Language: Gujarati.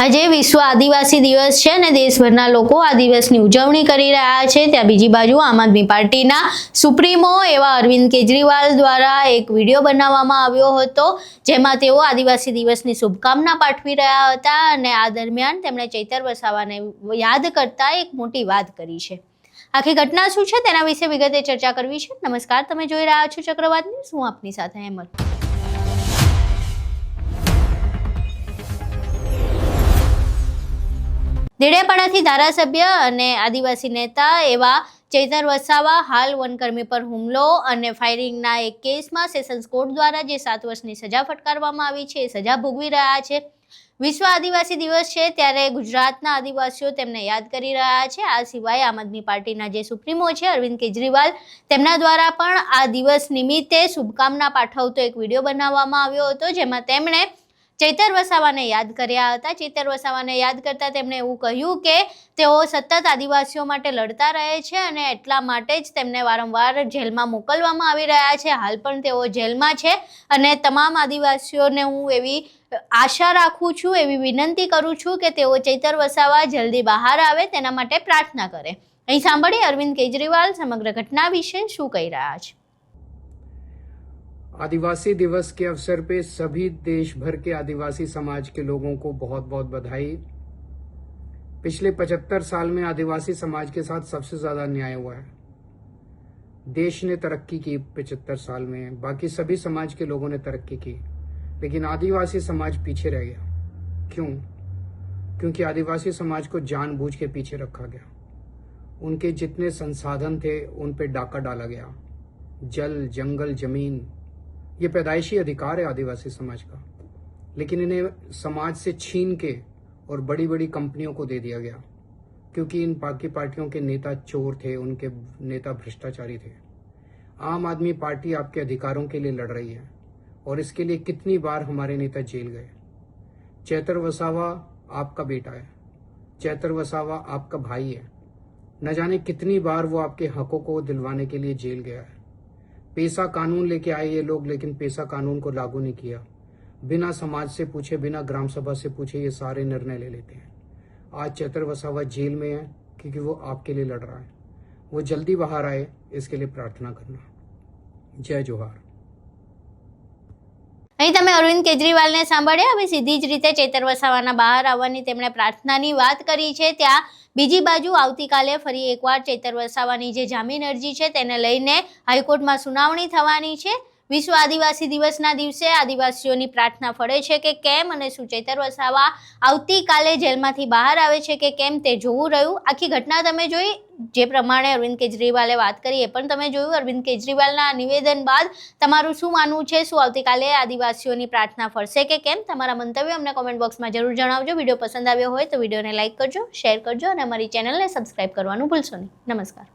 આજે વિશ્વ આદિવાસી દિવસ છે અને દેશભરના લોકો આ દિવસની ઉજવણી કરી રહ્યા છે। ત્યાં બીજી બાજુ આમ આદમી પાર્ટીના સુપ્રીમો એવા અરવિંદ કેજરીવાલ દ્વારા એક વિડીયો બનાવવામાં આવ્યો હતો, જેમાં તેઓ આદિવાસી દિવસની શુભકામના પાઠવી રહ્યા હતા અને આ દરમિયાન તેમણે ચૈતર વસાવાને યાદ કરતા એક મોટી વાત કરી છે। આખી ઘટના શું છે તેના વિશે વિગતે ચર્ચા કરવી છે। નમસ્કાર, તમે જોઈ રહ્યા છો ચક્રવાત ન્યૂઝ, હું આપની સાથે હેમંત। દેડિયાપાડાથી ધારાસભ્ય અને આદિવાસી નેતા એવા ચૈતર વસાવા હાલ વનકર્મી પર હુમલો અને ફાયરિંગના એક કેસમાં સેશન્સ કોર્ટ દ્વારા જે 7 વર્ષની સજા ફટકારવામાં આવી છે એ સજા ભોગવી રહ્યા છે। વિશ્વ આદિવાસી દિવસ છે ત્યારે ગુજરાતના આદિવાસીઓ તેમને યાદ કરી રહ્યા છે। આ સિવાય આમ આદમી પાર્ટીના જે સુપ્રીમો છે અરવિંદ કેજરીવાલ, તેમના દ્વારા પણ આ દિવસ નિમિત્તે શુભકામના પાઠવતો એક વિડીયો બનાવવામાં આવ્યો હતો, જેમાં તેમણે ચૈતર વસાવાને યાદ કર્યા હતા। ચૈતર વસાવાને યાદ કરતા તેમણે એવું કહ્યું કે તેઓ સતત આદિવાસીઓ માટે લડતા રહે છે અને એટલા માટે જ તેમને વારંવાર જેલમાં મોકલવામાં આવી રહ્યા છે। હાલ પણ તેઓ જેલમાં છે અને તમામ આદિવાસીઓને હું એવી આશા રાખું છું, એવી વિનંતી કરું છું કે તેઓ ચૈતર વસાવા જલ્દી બહાર આવે તેના માટે પ્રાર્થના કરે। અહીં સાંભળીએ અરવિંદ કેજરીવાલ સમગ્ર ઘટના વિશે શું કહી રહ્યા છે। आदिवासी दिवस के अवसर पे सभी देश भर के आदिवासी समाज के लोगों को बहुत बहुत बधाई। पिछले 75 साल में आदिवासी समाज के साथ सबसे ज्यादा अन्याय हुआ है। देश ने तरक्की की 75 साल में, बाकी सभी समाज के लोगों ने तरक्की की, लेकिन आदिवासी समाज पीछे रह गया। क्यों? क्योंकि आदिवासी समाज को जानबूझ के पीछे रखा गया। उनके जितने संसाधन थे उन पे डाका डाला गया। जल, जंगल, जमीन, ये पैदाइशी अधिकार है आदिवासी समाज का, लेकिन इन्हें समाज से छीन के और बड़ी बड़ी कंपनियों को दे दिया गया, क्योंकि इन बाकी पार्टियों के नेता चोर थे, उनके नेता भ्रष्टाचारी थे। आम आदमी पार्टी आपके अधिकारों के लिए लड़ रही है और इसके लिए कितनी बार हमारे नेता जेल गए। चैतर वसावा आपका बेटा है, चैतर वसावा आपका भाई है। न जाने कितनी बार वो आपके हकों को दिलवाने के लिए जेल गया है। पेशा कानून लेके आए ये लोग, लेकिन पेशा कानून को लागू नहीं किया। बिना समाज से पूछे, बिना ग्राम सभा से पूछे ये सारे निर्णय ले लेते हैं। आज चैतर वसावा जेल में है क्योंकि वो आपके लिए लड़ रहा है। वो जल्दी बाहर आए, इसके लिए प्रार्थना करना। जय जोहार। અહીં તમે અરવિંદ કેજરીવાલને સાંભળ્યા। હવે સીધી જ રીતે ચૈતર વસાવાના બહાર આવવાની તેમણે પ્રાર્થનાની વાત કરી છે। ત્યાં બીજી બાજુ આવતીકાલે ફરી એકવાર ચૈતર વસાવાની જે જામીન અરજી છે તેને લઈને હાઈકોર્ટમાં સુનાવણી થવાની છે। વિશ્વ આદિવાસી દિવસના દિવસે આદિવાસીઓની પ્રાર્થના ફળે છે કે કેમ અને શું ચૈતર વસાવા આવતીકાલે જેલમાંથી બહાર આવે છે કે કેમ તે જોવું રહ્યું। આખી ઘટના તમે જોઈ, જે પ્રમાણે અરવિંદ કેજરીવાલે વાત કરી એ પણ તમે જોયું। અરવિંદ કેજરીવાલના નિવેદન બાદ તમારું શું માનવું છે? શું આવતીકાલે આદિવાસીઓની પ્રાર્થના ફળશે કે કેમ? તમારા મંતવ્ય અમને કોમેન્ટ બોક્સમાં જરૂર જણાવજો। વિડીયો પસંદ આવ્યો હોય તો વિડીયોને લાઇક કરજો, શેર કરજો અને અમારી ચેનલને સબસ્ક્રાઇબ કરવાનું ભૂલશો નહીં। નમસ્કાર।